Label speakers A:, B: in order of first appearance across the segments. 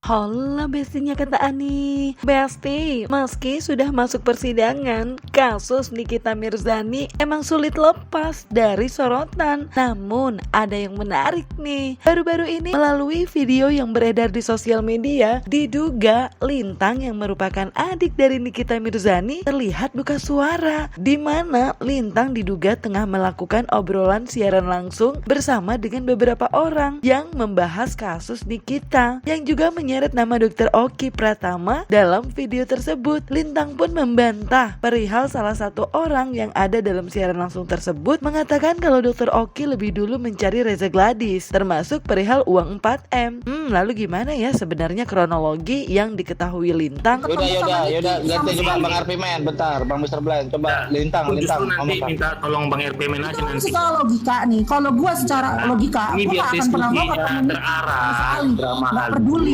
A: Hola bestinya kata Ani. Besti, meski sudah masuk persidangan, kasus Nikita Mirzani emang sulit lepas dari sorotan. Namun ada yang menarik nih. Baru-baru ini melalui video yang beredar di sosial media, diduga Lintang yang merupakan adik dari Nikita Mirzani terlihat buka suara, di mana Lintang diduga tengah melakukan obrolan siaran langsung bersama dengan beberapa orang yang membahas kasus Nikita, yang juga menyeret nama Dr. Oki Pratama dalam video tersebut. Lintang pun membantah perihal salah satu orang yang ada dalam siaran langsung tersebut mengatakan kalau Dr. Oki lebih dulu mencari Reza Gladys, termasuk perihal uang 4M. Lalu gimana ya sebenarnya kronologi yang diketahui Lintang?
B: Yaudah, ganti coba Bang Arpimen, bentar, Bang Mr. Blind, coba Lintang.
C: Nanti minta tolong Bang Arpimen aja nanti.
D: Secara logika nih, kalau gua secara logika,
C: ini
D: gua
C: biar
D: akan pernah mau ketemu
C: terarah, drama
D: nggak peduli.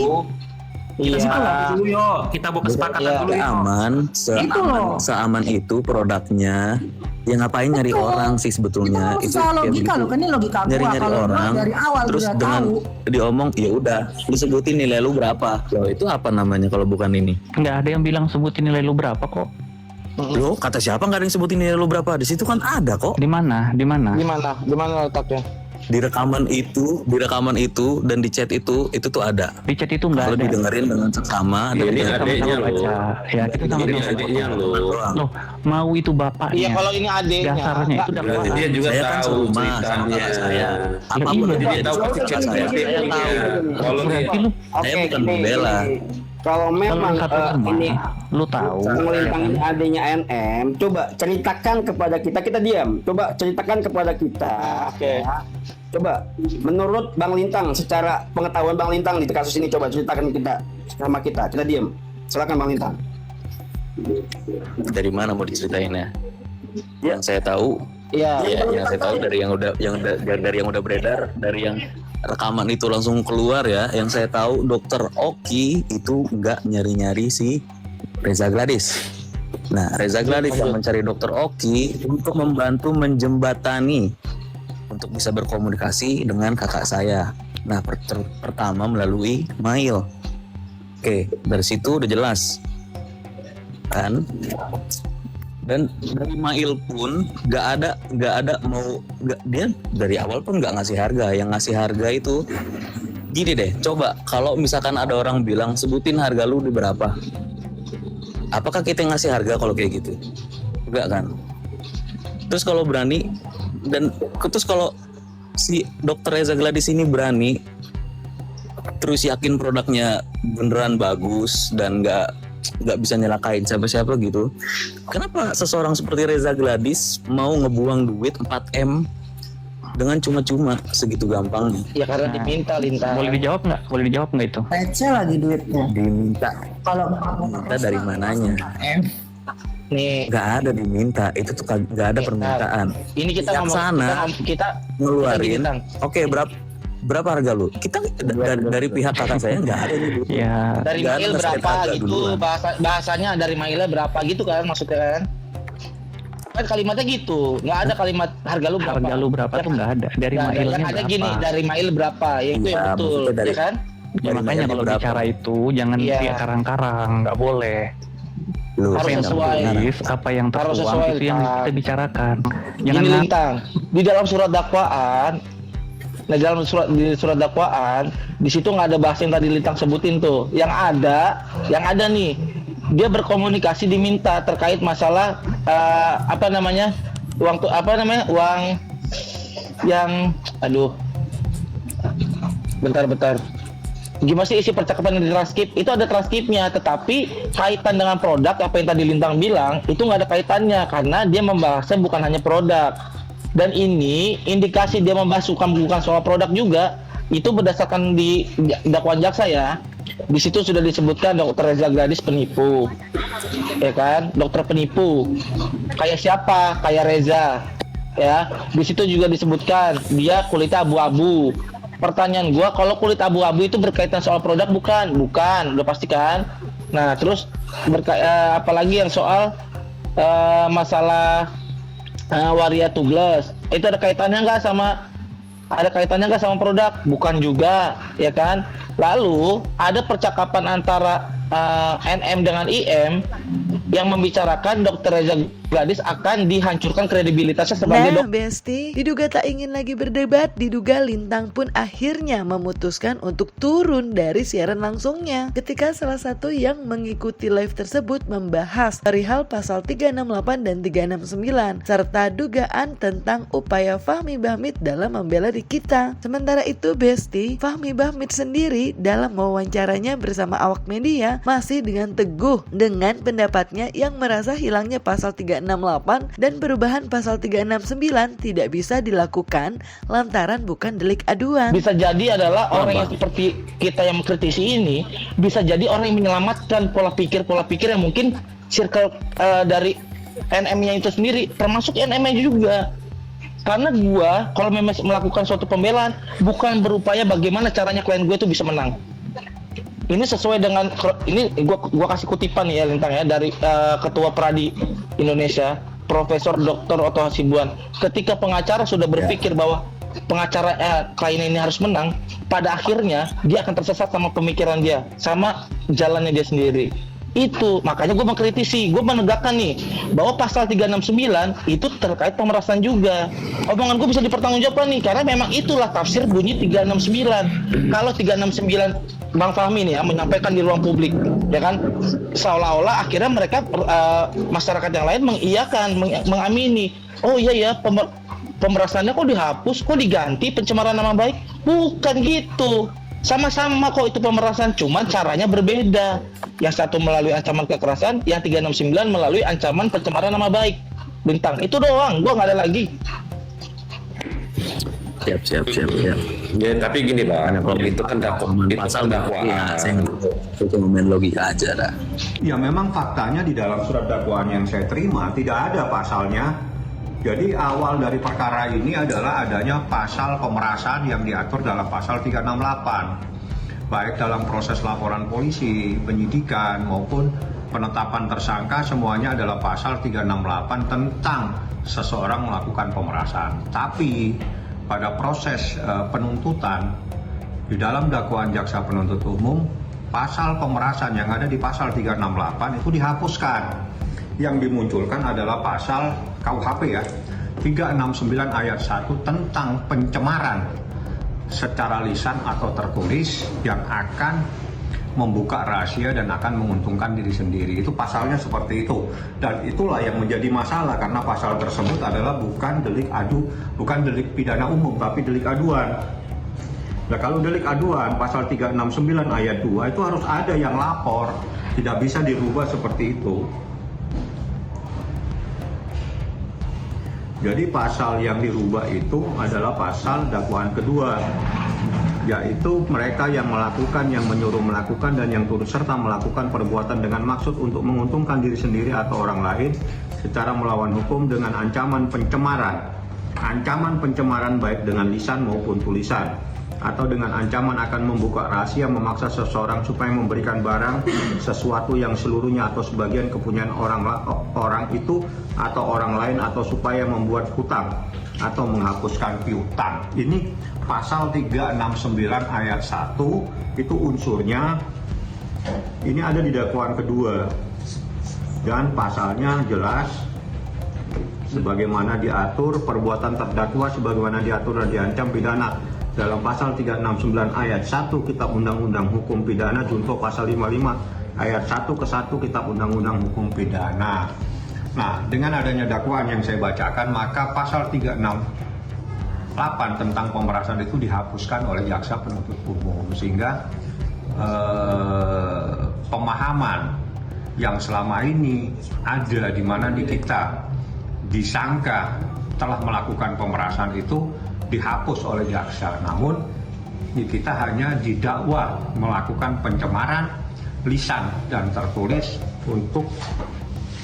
C: Kita sepakat dulu yuk, kita buat kesepakatan dulu yuk.
E: Seaman itu produknya. Ya ngapain nyari orang sih sebetulnya?
D: Itu logika loh, kan ini logika gua.
E: Nyari
D: Kalau
E: orang
D: dari awal
E: terus
D: udah
E: dengan
D: tahu,
E: diomong ya udah lu sebutin nilai lu berapa. Loh itu apa namanya kalau bukan ini?
F: Nggak ada yang bilang sebutin nilai lu berapa kok.
E: Loh kata siapa nggak ada yang sebutin nilai lu berapa? Di situ kan ada kok.
F: Di mana?
B: Gimana letaknya?
E: Di rekaman itu dan di chat itu tuh ada.
F: Di chat itu nggak
E: Kalau
F: ada.
E: didengerin dengan seksama,
C: Ini
E: dengan
C: adiknya
F: Sama-sama baca. Ya kita sama-sama
C: Ini adiknya lo.
F: Loh, mau itu bapaknya.
B: Iya, kalau ini adiknya.
F: Dasarnya itu
C: Berarti
F: dakwaan.
C: dia juga
E: saya kan
C: tahu
E: serumah
C: cerita
E: sama
C: dia.
E: saya. Apapun
F: iya,
E: dia
C: Tahu pasti
E: cerita
C: cerita
E: saya.
C: dia. Kalau dia
F: Berarti lu
E: Saya bukan membela.
G: Kalau memang
F: satu rumah,
G: ini
F: lu tahu.
G: Bang Lintang ini adanya NM, coba ceritakan kepada kita diam. Coba ceritakan kepada kita.
B: Oke.
G: Ya. Coba menurut Bang Lintang, secara pengetahuan Bang Lintang di kasus ini, coba ceritakan kita diam. Silakan Bang Lintang.
E: Dari mana mau diceritain ya? Yang saya tahu,
B: Iya.
E: yang saya tahu dari yang udah beredar, dari yang rekaman itu langsung keluar ya. Yang saya tahu Dokter Oki itu nggak nyari-nyari si Reza Gladys. Nah, Reza Gladys yang mencari Dokter Oki untuk membantu menjembatani untuk bisa berkomunikasi dengan kakak saya. Nah, pertama melalui mail. Oke, dari situ udah jelas kan. Dan dari mail pun nggak ada dia dari awal pun nggak ngasih harga. Yang ngasih harga itu gini deh, coba kalau misalkan ada orang bilang sebutin harga lu di berapa, apakah kita yang ngasih harga kalau kayak gitu? Enggak kan. Terus kalau berani terus kalau si Dr. Reza Gladys ini berani terus yakin produknya beneran bagus dan nggak bisa nyelakain siapa-siapa gitu, kenapa seseorang seperti Reza Gladys mau ngebuang duit 4M dengan cuma-cuma segitu gampangnya?
B: Ya karena diminta Lintang.
F: Boleh dijawab nggak itu?
D: receh lagi duitnya.
E: Diminta.
D: Kalau
E: Minta dari mananya?
B: Nih,
E: Nggak ada diminta, itu tuh nggak ada permintaan.
B: ini kita
E: Bijaksana
B: kita
E: ngeluarin.
B: Lintang.
E: Oke, berapa harga lu? Kita dari pihak kakak saya nggak ada nih.
F: Ya,
B: dari
E: Nggak ada
B: mail
E: nge-state
B: berapa
E: harga
B: gitu,
E: duluan.
B: bahasanya dari mailnya berapa gitu kan maksudnya kan? Kan kalimatnya gitu, nggak ada kalimat harga lu berapa.
F: harga lu berapa tuh nggak ada. Dari
B: Nggak ada,
F: mailnya
B: yang ada
F: berapa.
B: gini, dari mail berapa, ya itu
E: Iya,
B: yang betul,
E: maksudnya dari-
B: ya kan?
F: Ya,
E: Dari
F: makanya
E: mailnya
F: kalau
E: berapa?
F: bicara itu jangan
B: Iya.
F: via karang-karang, nggak boleh.
E: Lu
B: Harus
F: Apa yang
B: sesuai.
F: tertulis, apa yang
B: Harus
F: tertuang
B: sesuai,
F: itu yang
B: Pak.
F: kita bicarakan.
B: Ini
F: Jangan
B: Lintang, di dalam surat dakwaan, di surat dakwaan, di situ nggak ada bahasa yang tadi Lintang sebutin tuh. Yang ada nih, dia berkomunikasi diminta terkait masalah uang yang, bentar. Gimana sih isi percakapan yang di transkrip? Itu ada transkripnya, tetapi kaitan dengan produk apa yang tadi Lintang bilang itu nggak ada kaitannya karena dia membahasnya bukan hanya produk. Dan ini indikasi dia membahas bukan soal produk juga, itu berdasarkan di dakwaan jaksa ya. Di situ sudah disebutkan Dr. Reza Gladys penipu, ya kan? Dokter penipu. Kayak siapa? Kayak Reza, ya. Di situ juga disebutkan dia kulitnya abu-abu. Pertanyaan gua, kalau kulit abu-abu itu berkaitan soal produk bukan, udah pasti kan? Nah, terus apalagi yang soal masalah waria tubles, itu ada kaitannya nggak sama ada kaitannya nggak sama produk? Bukan juga, ya kan? Lalu ada percakapan antara NM dengan IM yang membicarakan Dr. Reza Gladys akan dihancurkan kredibilitasnya sebagai
A: Besti, diduga tak ingin lagi berdebat, diduga Lintang pun akhirnya memutuskan untuk turun dari siaran langsungnya ketika salah satu yang mengikuti live tersebut membahas perihal pasal 368 dan 369 serta dugaan tentang upaya Fahmi Bahmid dalam membela Nikita. Sementara itu Besti, Fahmi Bahmid sendiri dalam wawancaranya bersama awak media masih dengan teguh dengan pendapatnya yang merasa hilangnya pasal 368 dan perubahan pasal 369 tidak bisa dilakukan lantaran bukan delik aduan.
B: Bisa jadi adalah orang yang seperti kita yang mengkritisi ini bisa jadi orang yang menyelamatkan pola pikir yang mungkin circle dari NM-nya itu sendiri, termasuk NM-nya juga. Karena gua kalau memang melakukan suatu pembelaan bukan berupaya bagaimana caranya klien gue itu bisa menang. Ini sesuai dengan ini gua kasih kutipan ya Lintang ya dari Ketua Pradi Indonesia Profesor Dr. Otto Hasibuan. Ketika pengacara sudah berpikir bahwa pengacara klien ini harus menang, pada akhirnya dia akan tersesat sama pemikiran dia, sama jalannya dia sendiri. Itu makanya gue mengkritisi, gue menegakkan nih bahwa pasal 369 itu terkait pemerasan juga. Omongan gue bisa dipertanggungjawabkan nih karena memang itulah tafsir bunyi 369. Kalau 369 Bang Fahmi nih ya menyampaikan di ruang publik, ya kan, seolah-olah akhirnya mereka masyarakat yang lain mengiyakan, mengamini. Oh iya ya, pemerasannya kok dihapus, kok diganti pencemaran nama baik? Bukan gitu. Sama-sama kok itu pemerasan, cuman caranya berbeda. Yang satu melalui ancaman kekerasan, yang 369 melalui ancaman pencemaran nama baik. Bintang, itu doang, gua nggak ada lagi.
E: Siap.
H: Ya, tapi gini Pak, itu kan dakwaan.
E: Ya, saya cuma main logika aja dah.
I: Ya memang faktanya di dalam surat dakwaan yang saya terima tidak ada pasalnya. Jadi awal dari perkara ini adalah adanya pasal pemerasan yang diatur dalam pasal 368. Baik dalam proses laporan polisi, penyidikan maupun penetapan tersangka semuanya adalah pasal 368 tentang seseorang melakukan pemerasan. Tapi pada proses penuntutan di dalam dakwaan jaksa penuntut umum, pasal pemerasan yang ada di pasal 368 itu dihapuskan. Yang dimunculkan adalah pasal KUHP ya, 369 ayat 1 tentang pencemaran secara lisan atau tertulis yang akan membuka rahasia dan akan menguntungkan diri sendiri. Itu pasalnya seperti itu. Dan itulah yang menjadi masalah karena pasal tersebut adalah bukan delik pidana umum tapi delik aduan. Nah, kalau delik aduan pasal 369 ayat 2 itu harus ada yang lapor. Tidak bisa dirubah seperti itu. Jadi pasal yang dirubah itu adalah pasal dakwaan kedua, yaitu mereka yang melakukan, yang menyuruh melakukan, dan yang turut serta melakukan perbuatan dengan maksud untuk menguntungkan diri sendiri atau orang lain secara melawan hukum dengan ancaman pencemaran baik dengan lisan maupun tulisan, atau dengan ancaman akan membuka rahasia, memaksa seseorang supaya memberikan barang, sesuatu yang seluruhnya atau sebagian kepunyaan orang itu atau orang lain, atau supaya membuat hutang atau menghapuskan piutang. Ini pasal 369 ayat 1 itu unsurnya ini ada di dakwaan kedua dan pasalnya jelas sebagaimana diatur perbuatan terdakwa sebagaimana diatur dan diancam pidana dalam pasal 369 ayat 1 Kitab Undang-Undang Hukum Pidana junto pasal 55 ayat 1 ke 1 Kitab Undang-Undang Hukum Pidana. Nah, dengan adanya dakwaan yang saya bacakan, maka pasal 368 tentang pemerasan itu dihapuskan oleh jaksa penuntut umum, sehingga pemahaman yang selama ini ada di mana di kita disangka telah melakukan pemerasan itu dihapus oleh jaksa. Namun kita hanya didakwa melakukan pencemaran lisan dan tertulis untuk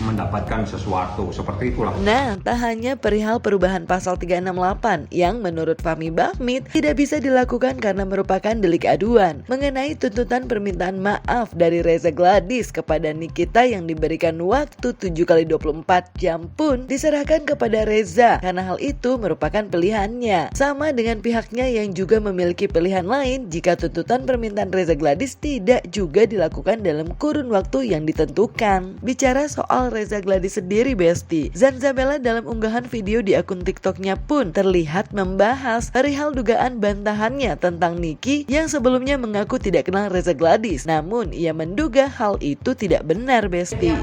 I: mendapatkan sesuatu seperti itulah.
A: Nah, tak hanya perihal perubahan pasal 368 yang menurut Fahmi Bahmid tidak bisa dilakukan karena merupakan delik aduan mengenai tuntutan permintaan maaf dari Reza Gladys kepada Nikita yang diberikan waktu 7x24 jam pun diserahkan kepada Reza karena hal itu merupakan pilihannya. Sama dengan pihaknya yang juga memiliki pilihan lain jika tuntutan permintaan Reza Gladys tidak juga dilakukan dalam kurun waktu yang ditentukan. Bicara soal Reza Gladys sendiri Besti, Zanzabella dalam unggahan video di akun TikToknya pun terlihat membahas perihal dugaan bantahannya tentang Niki yang sebelumnya mengaku tidak kenal Reza Gladys. Namun ia menduga hal itu tidak benar Besti.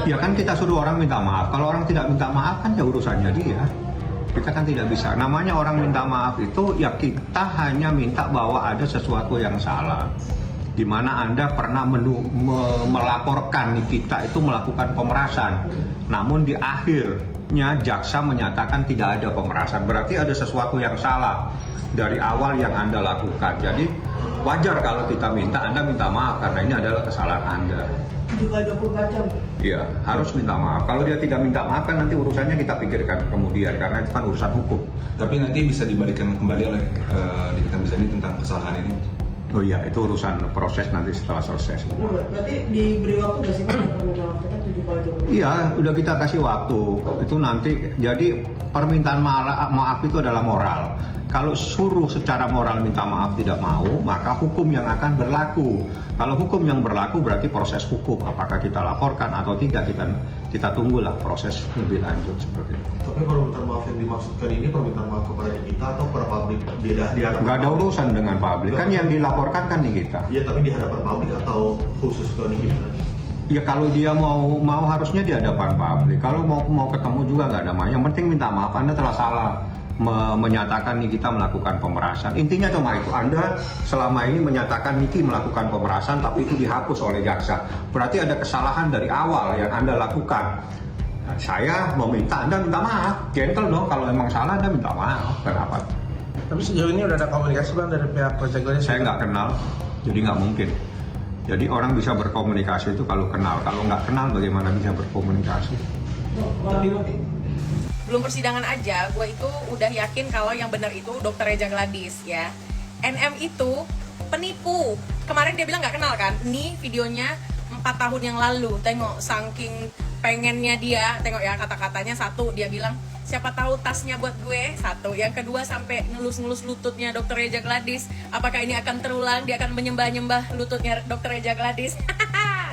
I: Ya kan kita suruh orang minta maaf. Kalau orang tidak minta maaf kan ya urusannya dia. Kita kan tidak bisa. Namanya orang minta maaf itu ya kita hanya minta bahwa ada sesuatu yang salah. Di mana Anda pernah melaporkan Nikita itu melakukan pemerasan. Namun di akhirnya jaksa menyatakan tidak ada pemerasan. Berarti ada sesuatu yang salah dari awal yang Anda lakukan. Jadi wajar kalau kita Anda minta maaf karena ini adalah kesalahan Anda. Iya, harus minta maaf. Kalau dia tidak minta maaf kan nanti urusannya kita pikirkan kemudian karena itu kan urusan hukum.
J: Tapi nanti bisa dibalikan kembali oleh Nikita Mirzani tentang kesalahan ini.
I: Oh iya, itu urusan proses nanti setelah selesai semua.
D: Berarti diberi waktu nggak sih Pak?
I: Iya, udah kita kasih waktu. Itu nanti, jadi permintaan maaf itu adalah moral. Kalau suruh secara moral minta maaf tidak mau, maka hukum yang akan berlaku. Kalau hukum yang berlaku berarti proses hukum. Apakah kita laporkan atau tidak, kita tunggulah proses lebih lanjut seperti itu.
J: Tapi permintaan maaf yang dimaksudkan ini permintaan maaf kepada kita atau kepada publik?
I: Nggak ada urusan dengan publik, kan yang dilaporkan kan Nikita.
J: Iya, tapi di hadapan publik atau khusus ke Nikita?
I: Ya kalau dia mau harusnya di hadapan publik. Kalau mau ketemu juga nggak ada masalah. Yang penting minta maaf, Anda telah salah menyatakan Nikita melakukan pemerasan. Intinya cuma itu. Anda selama ini menyatakan Niki melakukan pemerasan, tapi itu dihapus oleh jaksa. Berarti ada kesalahan dari awal yang Anda lakukan. Nah, saya meminta Anda minta maaf. Gentle dong, kalau emang salah Anda minta maaf. Kenapa?
J: Tapi sejauh ini udah ada komunikasi Bang dari pihak Reza Gladys?
I: Saya nggak kenal, jadi nggak mungkin. Jadi orang bisa berkomunikasi itu kalau kenal. Kalau nggak kenal bagaimana bisa berkomunikasi?
K: Belum persidangan aja, gue itu udah yakin kalau yang benar itu Dr. Reza Gladys ya. NM itu penipu. Kemarin dia bilang nggak kenal kan? Nih videonya 4 tahun yang lalu. Tengok saking pengennya dia, tengok ya kata-katanya. Satu, dia bilang siapa tahu tasnya buat gue. Satu, yang kedua sampai ngelus-ngelus lututnya Dr. Reza Gladys. Apakah ini akan terulang? Dia akan menyembah-nyembah lututnya Dr. Reza Gladys.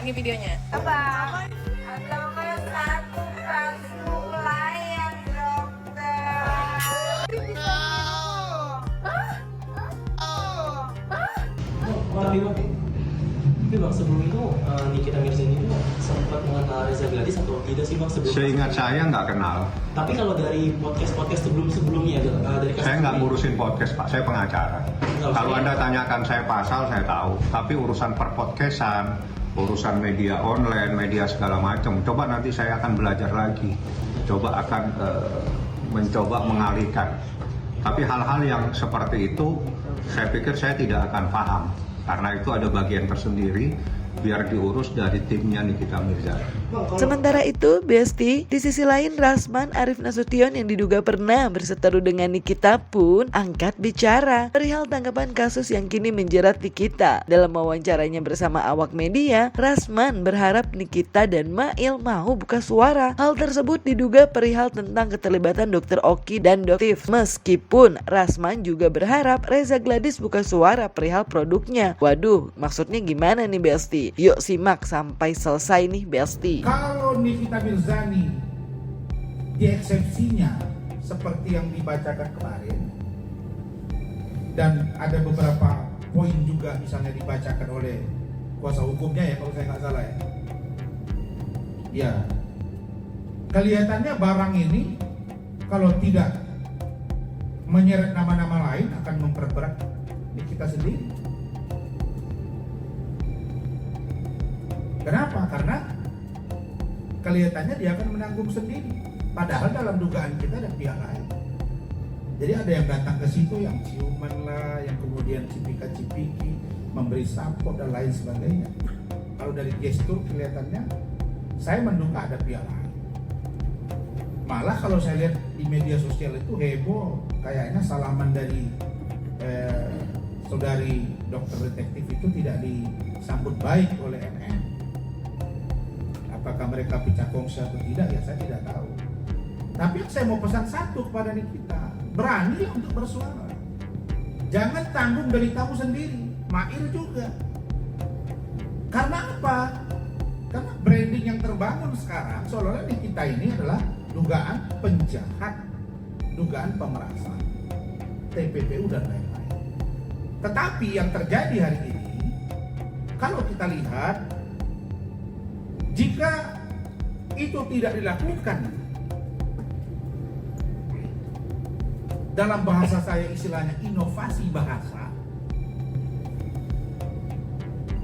K: Ini videonya. Apa?
L: Tapi Bang sebelum itu Nikita Mirzani itu sempat mengenal Reza Gladys atau tidak sih Bang sebelum?
I: Seingat saya nggak kenal.
L: Tapi kalau dari podcast sebelumnya dari
I: saya nggak ngurusin podcast Pak, saya pengacara. Kalau Anda tanyakan saya pasal saya tahu, tapi urusan perpodcastan, urusan media online, media segala macam, coba nanti saya akan belajar lagi, coba akan mencoba mengalihkan. Tapi hal-hal yang seperti itu saya pikir saya tidak akan paham. Karena itu ada bagian tersendiri biar diurus dari timnya Nikita Mirzani.
A: Sementara itu, Besti, di sisi lain Rasman Arif Nasution yang diduga pernah berseteru dengan Nikita pun angkat bicara perihal tanggapan kasus yang kini menjerat Nikita. Dalam wawancaranya bersama awak media, Rasman berharap Nikita dan Mail mau buka suara. Hal tersebut diduga perihal tentang keterlibatan Dr. Oki dan Dr. Meskipun Rasman juga berharap Reza Gladys buka suara perihal produknya. Waduh, maksudnya gimana nih Besti? Yuk simak sampai selesai nih Besti.
M: Kalau Nikita Mirzani di eksepsinya seperti yang dibacakan kemarin, dan ada beberapa poin juga misalnya dibacakan oleh kuasa hukumnya ya kalau saya nggak salah ya, kelihatannya barang ini kalau tidak menyeret nama-nama lain akan memperberat Nikita sendiri. Kenapa? Karena kelihatannya dia akan menanggung sendiri. Padahal dalam dugaan kita ada pihak lain. Jadi ada yang datang ke situ, yang ciuman lah, yang kemudian cipika-cipiki, memberi support dan lain sebagainya. Kalau dari gestur kelihatannya saya menduga ada pihak lain. Malah kalau saya lihat di media sosial itu heboh, kayaknya salaman dari saudari dokter detektif itu tidak disambut baik oleh MM. Apakah mereka pecah kongsi atau tidak, ya saya tidak tahu. Tapi saya mau pesan satu kepada Nikita, beranilah untuk bersuara. Jangan tanggung deritamu sendiri, Mail juga. Karena apa? Karena branding yang terbangun sekarang seolah-olah Nikita ini adalah dugaan penjahat, dugaan pemerasan, TPPU dan lain-lain. Tetapi yang terjadi hari ini, kalau kita lihat, jika itu tidak dilakukan, dalam bahasa saya istilahnya inovasi bahasa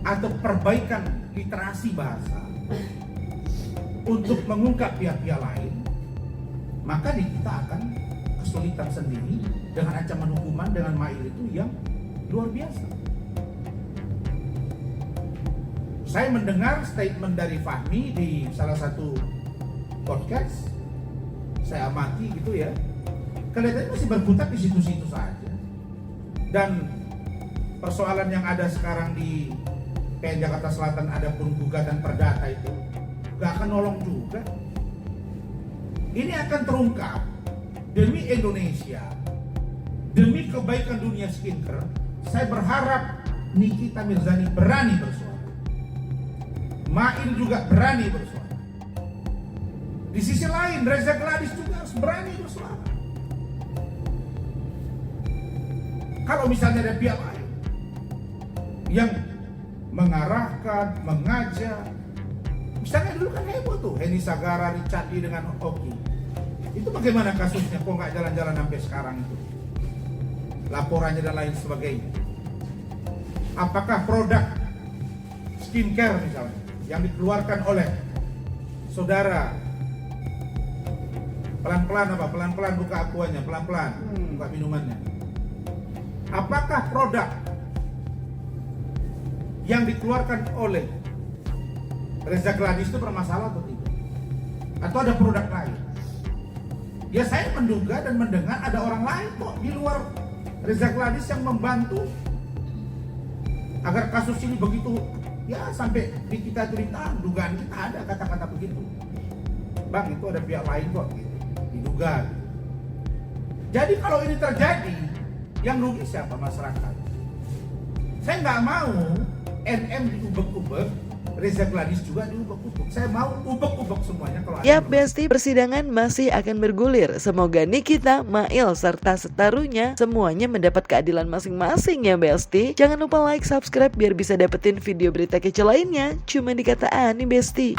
M: atau perbaikan literasi bahasa untuk mengungkap pihak-pihak lain, maka kita akan kesulitan sendiri dengan ancaman hukuman dengan Mail itu yang luar biasa. Saya mendengar statement dari Fahmi di salah satu podcast, saya amati gitu ya, kelihatannya masih berkutat di situ-situ saja. Dan persoalan yang ada sekarang di PN Jakarta Selatan, ada pun gugatan perdata itu gak akan nolong juga. Ini akan terungkap demi Indonesia, demi kebaikan dunia skincare. Saya berharap Nikita Mirzani berani bersuara, Mail juga berani bersuara. Di sisi lain Reza Gladys juga harus berani bersuara. Kalau misalnya ada pihak lain yang mengarahkan, mengajak, misalnya dulu kan heboh tuh Heni Sagara, Richard Lee dengan Oki. Itu bagaimana kasusnya? Kok nggak jalan-jalan sampai sekarang itu? Laporannya dan lain sebagainya. Apakah produk skincare misalnya yang dikeluarkan oleh saudara pelan-pelan apa? Pelan-pelan buka aquanya, pelan-pelan buka minumannya. Apakah produk yang dikeluarkan oleh Reza Gladys itu bermasalah atau tidak? Atau ada produk lain? Ya saya menduga dan mendengar ada orang lain kok di luar Reza Gladys yang membantu agar kasus ini begitu, ya sampai di kita itu ditahan. Dugaan kita ada kata-kata begitu. Bang, itu ada pihak lain kok gitu, diduga. Jadi kalau ini terjadi, yang rugi siapa? Masyarakat. Saya nggak mau NM diubek-ubek, Reza Gladys juga diubek-ubek. Saya mau ubek-ubek semuanya kalau
A: Yap Besti, persidangan masih akan bergulir. Semoga Nikita, Mail, serta setaruhnya semuanya mendapat keadilan masing-masing ya Besti. Jangan lupa like, subscribe biar bisa dapetin video berita kece lainnya. Cuma di Kata Ani Besti.